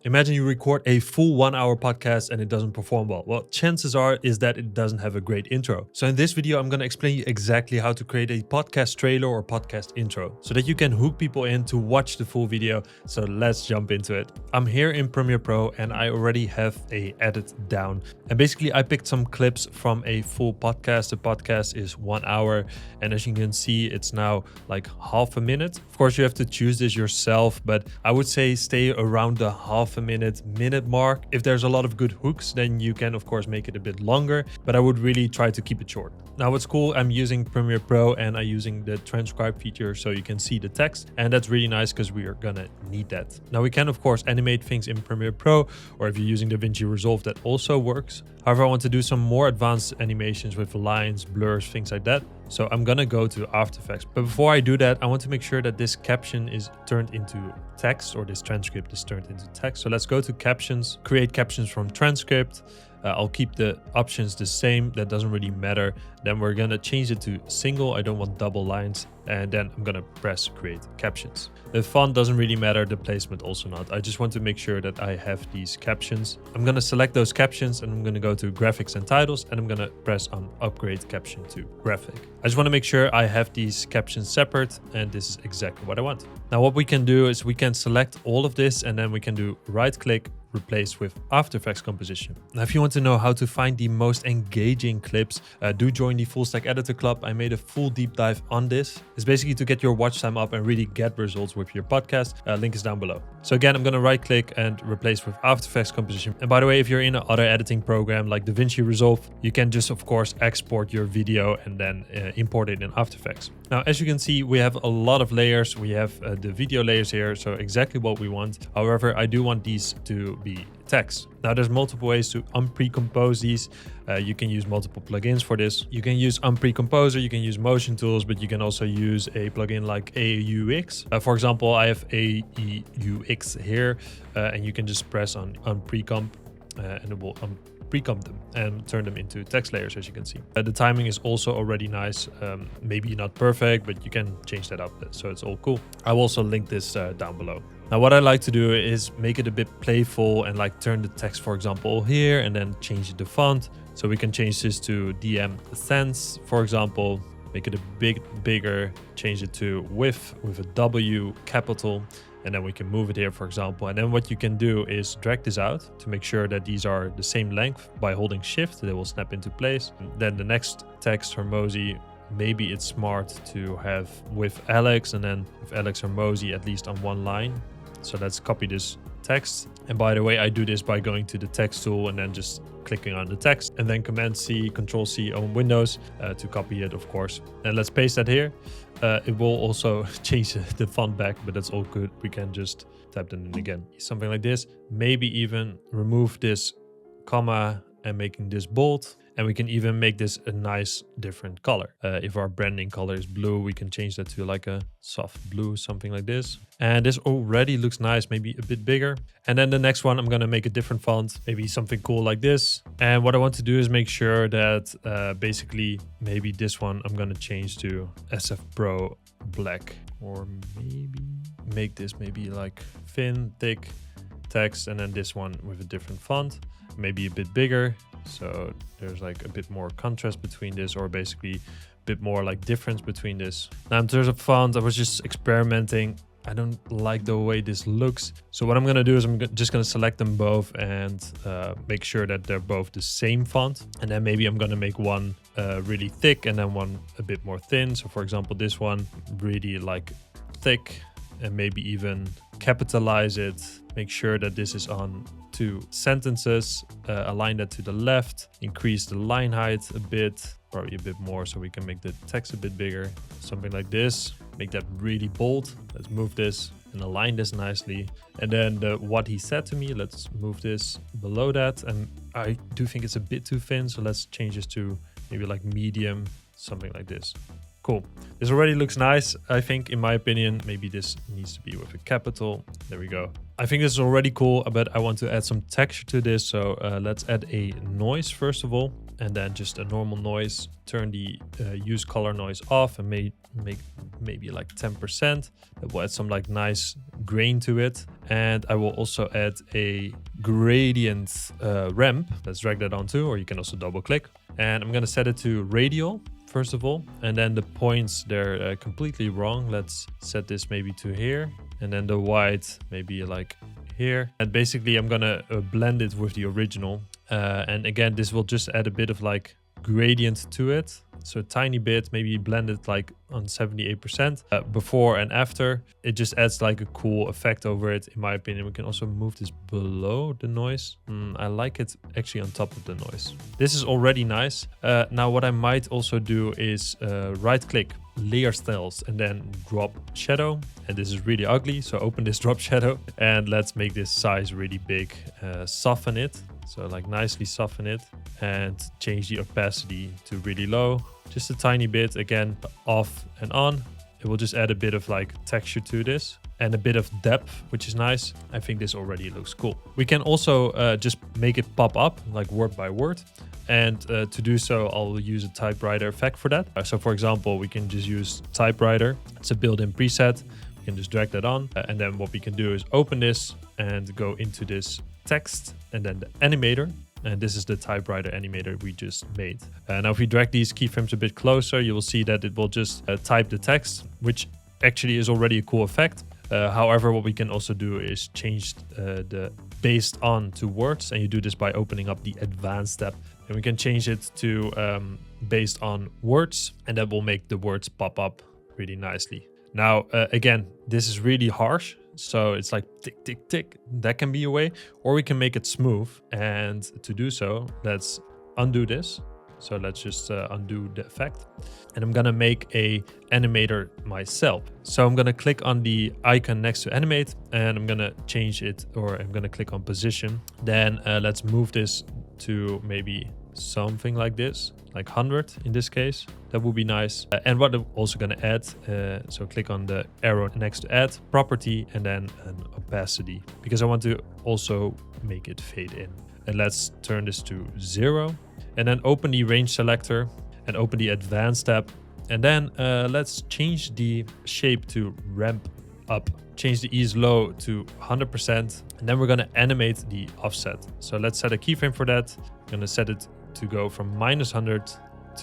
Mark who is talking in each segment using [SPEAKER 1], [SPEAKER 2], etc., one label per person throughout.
[SPEAKER 1] Imagine you record a full 1-hour podcast and it doesn't perform well. Well, chances are is that it doesn't have a great intro. So in this video, I'm going to explain you exactly how to create a podcast trailer or podcast intro so that you can hook people in to watch the full video. So let's jump into it. I'm here in Premiere Pro and I already have a edit down. And basically I picked some clips from a full podcast. The podcast is 1 hour. And as you can see, it's now like half a minute. Of course, you have to choose this yourself, but I would say stay around the half a minute mark. If there's a lot of good hooks, then you can of course make it a bit longer, but I would really try to keep it short. Now what's cool, I'm using Premiere Pro and I'm using the transcribe feature so you can see the text, and that's really nice because we are gonna need that. Now we can of course animate things in Premiere Pro, or if you're using DaVinci Resolve, that also works. However, I want to do some more advanced animations with lines, blurs, things like that. So I'm gonna go to After Effects. But before I do that, I want to make sure that this caption is turned into text, or this transcript is turned into text. So let's go to captions, create captions from transcript. I'll keep the options the same. That doesn't really matter. Then we're gonna change it to single. I don't want double lines. And then I'm gonna press create captions. The font doesn't really matter, the placement also not. I just want to make sure that I have these captions. I'm gonna select those captions and I'm gonna go to graphics and titles and I'm gonna press on upgrade caption to graphic. I just wanna make sure I have these captions separate, and this is exactly what I want. Now what we can do is we can select all of this and then we can do right click, replace with After Effects composition. Now, if you want to know how to find the most engaging clips, do join the Fullstack Editor Club. I made a full deep dive on this. It's basically to get your watch time up and really get results with your podcast. Link is down below. So again, I'm going to right click and replace with After Effects composition. And by the way, if you're in another editing program like DaVinci Resolve, you can just of course export your video and then import it in After Effects. Now, as you can see, we have a lot of layers. We have the video layers here, so exactly what we want. However, I do want these to be text. Now, there's multiple ways to unpre-compose these. You can use multiple plugins for this. You can use Unpre-Composer, you can use Motion Tools, but you can also use a plugin like AUX. For example, I have AUX here, and you can just press on Unpre-Comp, and it will pre-comp them and turn them into text layers, as you can see. The timing is also already nice. Maybe not perfect, but you can change that up, so it's all cool. I will also link this down below. Now what I like to do is make it a bit playful and like turn the text, for example, here, and then change the font. So we can change this to DM Sans, for example, make it a bit bigger, change it to with a W capital, and then we can move it here, for example. And then what you can do is drag this out to make sure that these are the same length. By holding shift, they will snap into place. And then the next text, Hormozy, maybe it's smart to have with Alex, and then with Alex Hormozy at least on one line. So let's copy this text. And by the way, I do this by going to the text tool and then just clicking on the text, and then Command C, Control C on Windows to copy it, of course. And let's paste that here. It will also change the font back, but that's all good. We can just type them in again. Something like this. Maybe even remove this comma and making this bold. And we can even make this a nice different color. If our branding color is blue, we can change that to like a soft blue, something like this. And this already looks nice, maybe a bit bigger. And then the next one, I'm gonna make a different font, maybe something cool like this. And what I want to do is make sure that basically maybe this one I'm gonna change to SF Pro Black, or maybe make this maybe like thin, thick text, and then this one with a different font, maybe a bit bigger. So there's like a bit more contrast between this, or basically a bit more like difference between this. Now in terms of font, I was just experimenting. I don't like the way this looks. So what I'm gonna do is I'm just gonna select them both and make sure that they're both the same font. And then maybe I'm gonna make one really thick and then one a bit more thin. So for example, this one really like thick, and maybe even capitalize it. Make sure that this is on 2 sentences, align that to the left, increase the line height a bit, probably a bit more, so we can make the text a bit bigger, something like this. Make that really bold. Let's move this and align this nicely. And then the what he said to me, let's move this below that. And I do think it's a bit too thin, so let's change this to maybe like medium, something like this. Cool. This already looks nice. I think, in my opinion, maybe this needs to be with a capital. There we go. I think this is already cool, but I want to add some texture to this. So let's add a noise first of all. and then just a normal noise. Turn the use color noise off and make maybe like 10%. That will add some like nice grain to it. And I will also add a gradient ramp. Let's drag that onto, or you can also double click. And I'm gonna set it to radial first of all, and then the points, they're completely wrong. Let's set this maybe to here, and then the white maybe like here. And basically I'm gonna blend it with the original. And again, this will just add a bit of like gradient to it. So a tiny bit, maybe blend it like on 78% before and after. It just adds like a cool effect over it, in my opinion. We can also move this below the noise. I like it actually on top of the noise. This is already nice. Now what I might also do is right click, layer styles, and then drop shadow. And this is really ugly, so open this drop shadow and let's make this size really big. Soften it, so like nicely soften it, and change the opacity to really low, just a tiny bit. Again, off and on. It will just add a bit of like texture to this and a bit of depth, which is nice. I think this already looks cool. We can also just make it pop up like word by word. And to do so, I'll use a typewriter effect for that. So for example, we can just use typewriter. It's a built-in preset. We can just drag that on. And then what we can do is open this and go into this text and then the animator. And this is the typewriter animator we just made. Now if we drag these keyframes a bit closer, you will see that it will just type the text, which actually is already a cool effect. However, what we can also do is change the based on to words, and you do this by opening up the advanced tab. And we can change it to based on words, and that will make the words pop up really nicely. Now, again, this is really harsh. So it's like tick, tick, tick. That can be a way, or we can make it smooth. And to do so, let's undo this. So let's just undo the effect. And I'm gonna make a animator myself. So I'm gonna click on the icon next to animate, and I'm gonna change it, or I'm gonna click on position. Then let's move this to maybe something like this, like 100 in this case. That would be nice. And what I'm also gonna add, so click on the arrow next to add, property, and then an opacity, because I want to also make it fade in. And let's turn this to 0. And then open the range selector and open the advanced tab. And then let's change the shape to ramp up. Change the ease low to 100%. And then we're gonna animate the offset. So let's set a keyframe for that. I'm gonna set it to go from -100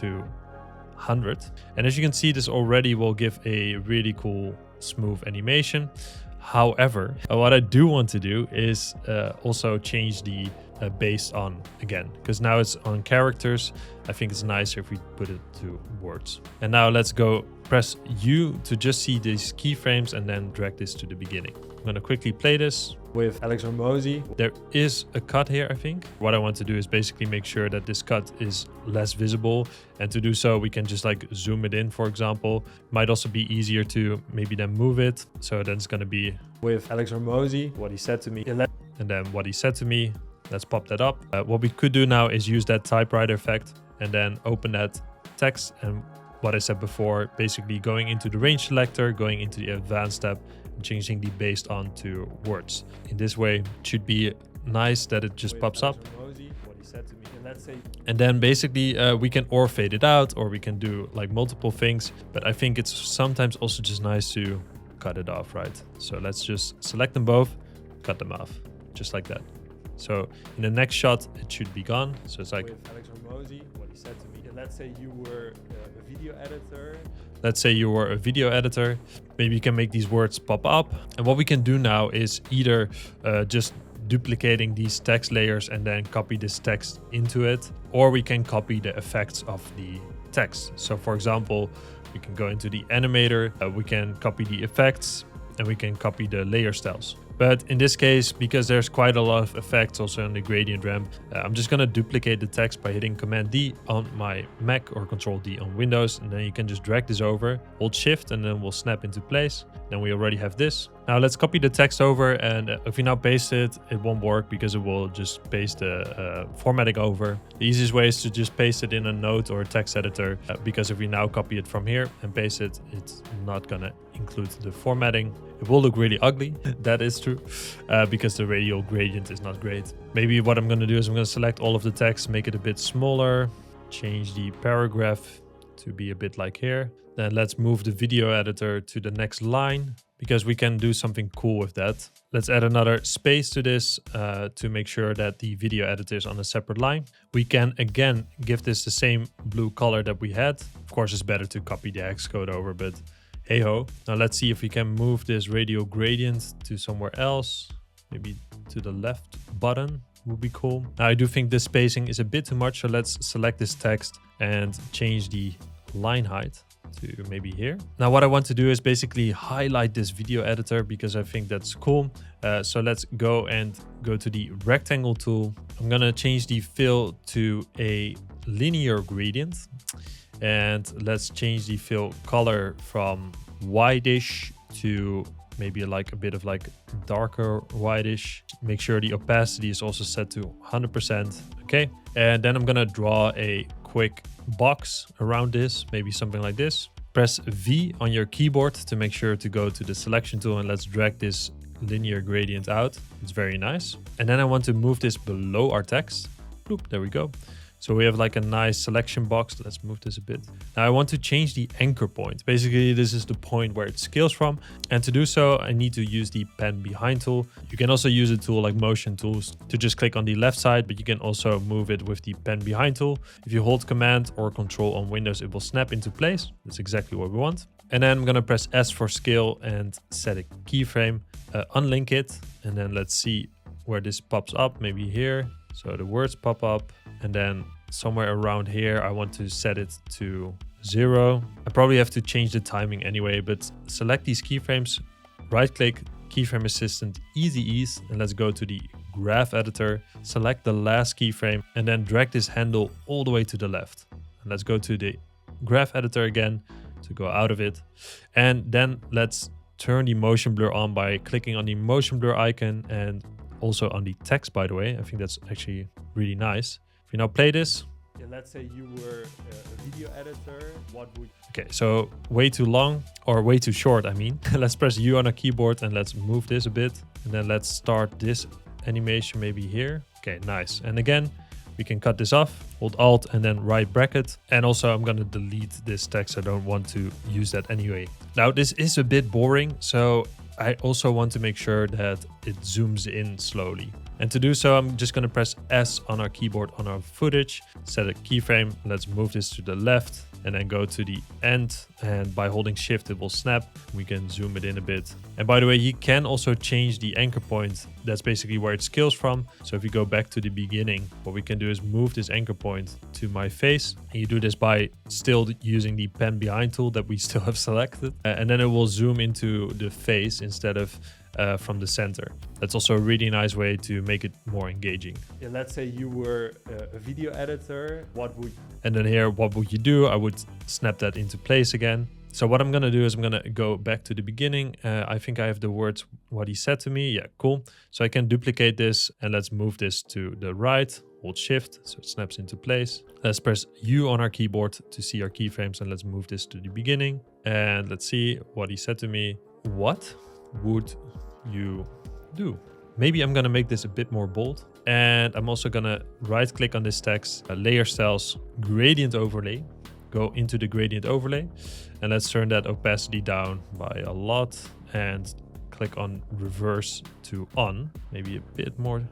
[SPEAKER 1] to 100. And as you can see, this already will give a really cool smooth animation. However, what I do want to do is also change the based on again, because now it's on characters. I think it's nicer if we put it to words. And now let's go press U to just see these keyframes and then drag this to the beginning. I'm gonna quickly play this with Alex Hormozy. There is a cut here, I think. What I want to do is basically make sure that this cut is less visible. And to do so, we can just like zoom it in, for example. Might also be easier to maybe then move it. So then it's gonna be with Alex Hormozy, what he said to me. And then what he said to me. Let's pop that up. What we could do now is use that typewriter effect and then open that text. And what I said before, basically going into the range selector, going into the advanced tab, and changing the based on to words. In this way, it should be nice that it just pops up. And then basically we can or fade it out, or we can do like multiple things. But I think it's sometimes also just nice to cut it off, right? So let's just select them both, cut them off, just like that. So in the next shot, it should be gone. So it's like with Alex Hormozy, what he said to me. Let's say you were a video editor. Let's say you were a video editor. Maybe you can make these words pop up. And what we can do now is either just duplicating these text layers and then copy this text into it, or we can copy the effects of the text. So for example, we can go into the animator, we can copy the effects, and we can copy the layer styles. But in this case, because there's quite a lot of effects also on the gradient ramp, I'm just gonna duplicate the text by hitting Command D on my Mac or Control D on Windows. And then you can just drag this over, hold Shift, and then we'll snap into place. Then we already have this. Now let's copy the text over, and if we now paste it, it won't work because it will just paste the formatting over. The easiest way is to just paste it in a note or a text editor, because if we now copy it from here and paste it, it's not gonna include the formatting. It will look really ugly, that is true, because the radial gradient is not great. Maybe what I'm gonna do is I'm gonna select all of the text, make it a bit smaller, change the paragraph to be a bit like here. Then let's move the video editor to the next line because we can do something cool with that. Let's add another space to this to make sure that the video editor is on a separate line. We can again give this the same blue color that we had. Of course, it's better to copy the hex code over, but hey ho. Now let's see if we can move this radial gradient to somewhere else. Maybe to the left button would be cool. Now I do think this spacing is a bit too much, so let's select this text and change the line height to maybe here. Now what I want to do is basically highlight this video editor because I think that's cool. So let's go to the rectangle tool. I'm gonna change the fill to a linear gradient, and let's change the fill color from whitish to maybe like a bit of like darker whitish. Make sure the opacity is also set to 100%. Okay, and then I'm gonna draw a quick box around this, maybe something like this. Press V on your keyboard to make sure to go to the selection tool, and let's drag this linear gradient out. It's very nice. And then I want to move this below our text. Bloop, there we go. So we have like a nice selection box. Let's move this a bit. Now I want to change the anchor point. Basically, this is the point where it scales from. And to do so, I need to use the pen behind tool. You can also use a tool like motion tools to just click on the left side, but you can also move it with the pen behind tool. If you hold Command or Control on Windows, it will snap into place. That's exactly what we want. And then I'm gonna press S for scale and set a keyframe, unlink it. And then let's see where this pops up, maybe here. So the words pop up, and then somewhere around here, I want to set it to 0. I probably have to change the timing anyway, but select these keyframes, right click, keyframe assistant, easy ease, and let's go to the graph editor, select the last keyframe, and then drag this handle all the way to the left. And let's go to the graph editor again to go out of it. And then let's turn the motion blur on by clicking on the motion blur icon and also on the text, by the way. I think that's actually really nice. If you now play this.
[SPEAKER 2] Yeah, let's say you were a video editor, what would...
[SPEAKER 1] Okay, so way too long or way too short, I mean. Let's press U on our keyboard and let's move this a bit. And then let's start this animation maybe here. Okay, nice. And again, we can cut this off, hold Alt and then right bracket. And also I'm gonna delete this text. I don't want to use that anyway. Now this is a bit boring, so I also want to make sure that it zooms in slowly. And to do so, I'm just going to press S on our keyboard on our footage, set a keyframe. Let's move this to the left and then go to the end. And by holding Shift, it will snap. We can zoom it in a bit. And by the way, you can also change the anchor point. That's basically where it scales from. So if you go back to the beginning, what we can do is move this anchor point to my face. And you do this by still using the pen behind tool that we still have selected. And then it will zoom into the face instead of from the center. That's also a really nice way to make it more engaging.
[SPEAKER 2] Yeah, let's say you were a video editor, what would...
[SPEAKER 1] And then here, what would you do? I would snap that into place again. So what I'm gonna do is I'm gonna go back to the beginning. I think I have the words, what he said to me. Yeah, cool. So I can duplicate this and let's move this to the right, hold Shift, so it snaps into place. Let's press U on our keyboard to see our keyframes and let's move this to the beginning. And let's see what he said to me. What would you do? Maybe I'm gonna make this a bit more bold. And I'm also gonna right click on this text, layer styles, gradient overlay, go into the gradient overlay. And let's turn that opacity down by a lot and click on reverse to on. Maybe a bit more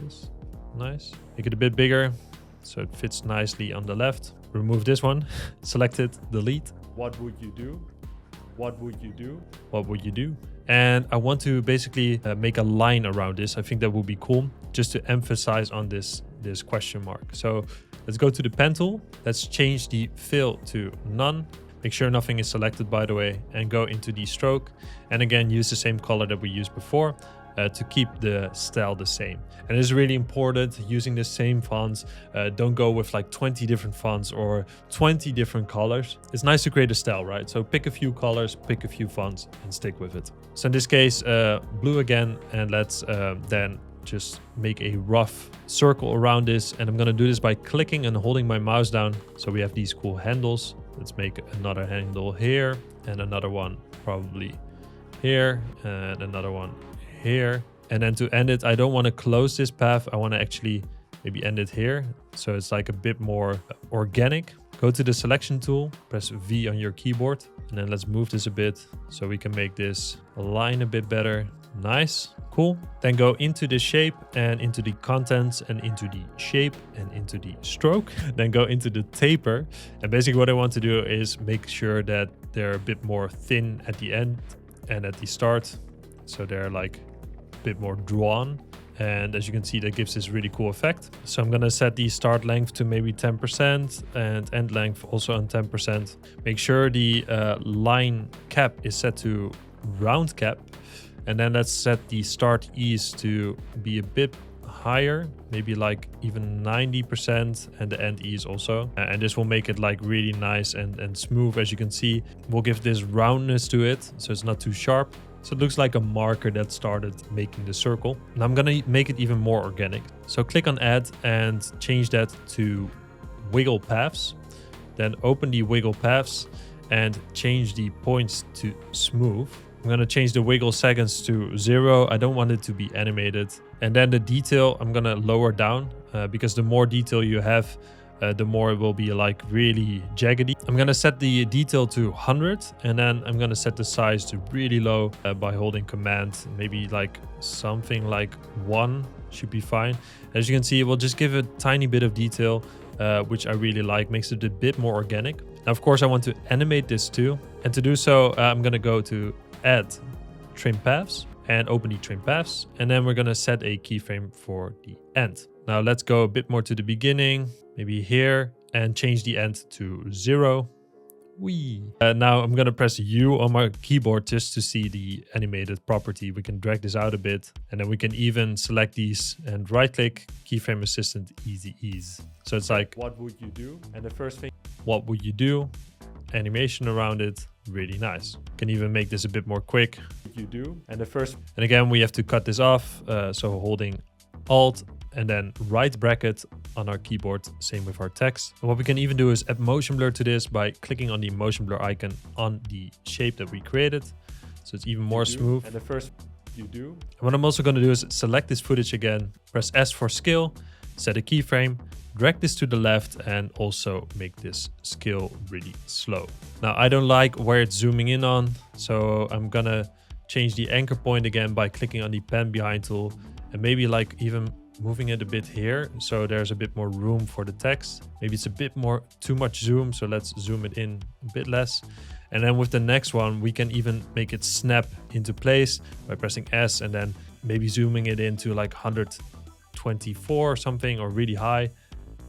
[SPEAKER 1] this. Nice. Make it a bit bigger so it fits nicely on the left. Remove this one, select it, delete.
[SPEAKER 2] What would you do? What would you do?
[SPEAKER 1] What would you do? And I want to basically make a line around this. I think that would be cool, just to emphasize on this question mark. So let's go to the pen tool. Let's change the fill to none. Make sure nothing is selected, by the way, and go into the stroke. And again, use the same color that we used before to keep the style the same. And it's really important using the same fonts. Don't go with like 20 different fonts or 20 different colors. It's nice to create a style, right? So pick a few colors, pick a few fonts and stick with it. So in this case, blue again, and let's then just make a rough circle around this. And I'm gonna do this by clicking and holding my mouse down. So we have these cool handles. Let's make another handle here and another one probably here and another one here. And then to end it, I don't want to close this path. I want to actually maybe end it here. So it's like a bit more organic. Go to the selection tool, press V on your keyboard, and then let's move this a bit so we can make this align a bit better. Nice, cool. Then go into the shape and into the contents and into the shape and into the stroke. Then go into the taper. And basically what I want to do is make sure that they're a bit more thin at the end and at the start. So they're like a bit more drawn. And as you can see, that gives this really cool effect. So I'm gonna set the start length to maybe 10% and end length also on 10%. Make sure the line cap is set to round cap. And then let's set the start ease to be a bit higher, maybe like even 90%, and the end ease also. And this will make it like really nice and smooth. As you can see, we'll give this roundness to it, so it's not too sharp. So it looks like a marker that started making the circle. And I'm gonna make it even more organic. So click on add and change that to wiggle paths. Then open the wiggle paths and change the points to smooth. I'm gonna change the wiggle seconds to 0. I don't want it to be animated. And then the detail I'm gonna lower down because the more detail you have, the more it will be like really jaggedy. I'm gonna set the detail to 100 and then I'm gonna set the size to really low by holding command. Maybe like something like 1 should be fine. As you can see, it will just give a tiny bit of detail, which I really like, makes it a bit more organic. Now, of course, I want to animate this too. And to do so, I'm gonna go to add trim paths and open the trim paths. And then we're gonna set a keyframe for the end. Now let's go a bit more to the beginning, maybe here, and change the end to 0. Now I'm gonna press U on my keyboard just to see the animated property. We can drag this out a bit, and then we can even select these and right click, keyframe assistant, easy ease. So it's like,
[SPEAKER 2] what would you do? And the first thing,
[SPEAKER 1] what would you do? Animation around it, really nice. Can even make this a bit more quick.
[SPEAKER 2] you do. And the first,
[SPEAKER 1] And again, we have to cut this off. So holding Alt and then right bracket on our keyboard, same with our text. And what we can even do is add motion blur to this by clicking on the motion blur icon on the shape that we created. So it's even more smooth.
[SPEAKER 2] And the first you do.
[SPEAKER 1] And what I'm also going to do is select this footage again, press S for scale, set a keyframe, drag this to the left, and also make this scale really slow. Now I don't like where it's zooming in on, so I'm gonna change the anchor point again by clicking on the pen behind tool and maybe like even moving it a bit here so there's a bit more room for the text. Maybe it's a bit more too much zoom, so let's zoom it in a bit less. And then with the next one, we can even make it snap into place by pressing S and then maybe zooming it into like 124 or something, or really high,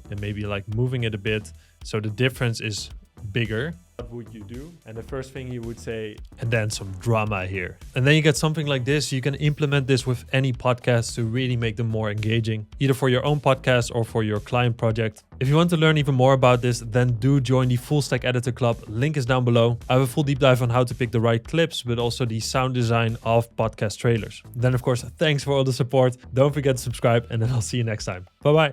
[SPEAKER 1] and maybe like moving it a bit so the difference is bigger.
[SPEAKER 2] What would you do? And the first thing you would say,
[SPEAKER 1] and then some drama here. And then you get something like this. You can implement this with any podcast to really make them more engaging, either for your own podcast or for your client project. If you want to learn even more about this, then do join the Fullstack Editor Club. Link is down below. I have a full deep dive on how to pick the right clips, but also the sound design of podcast trailers. Then of course, thanks for all the support. Don't forget to subscribe, and then I'll see you next time. Bye bye.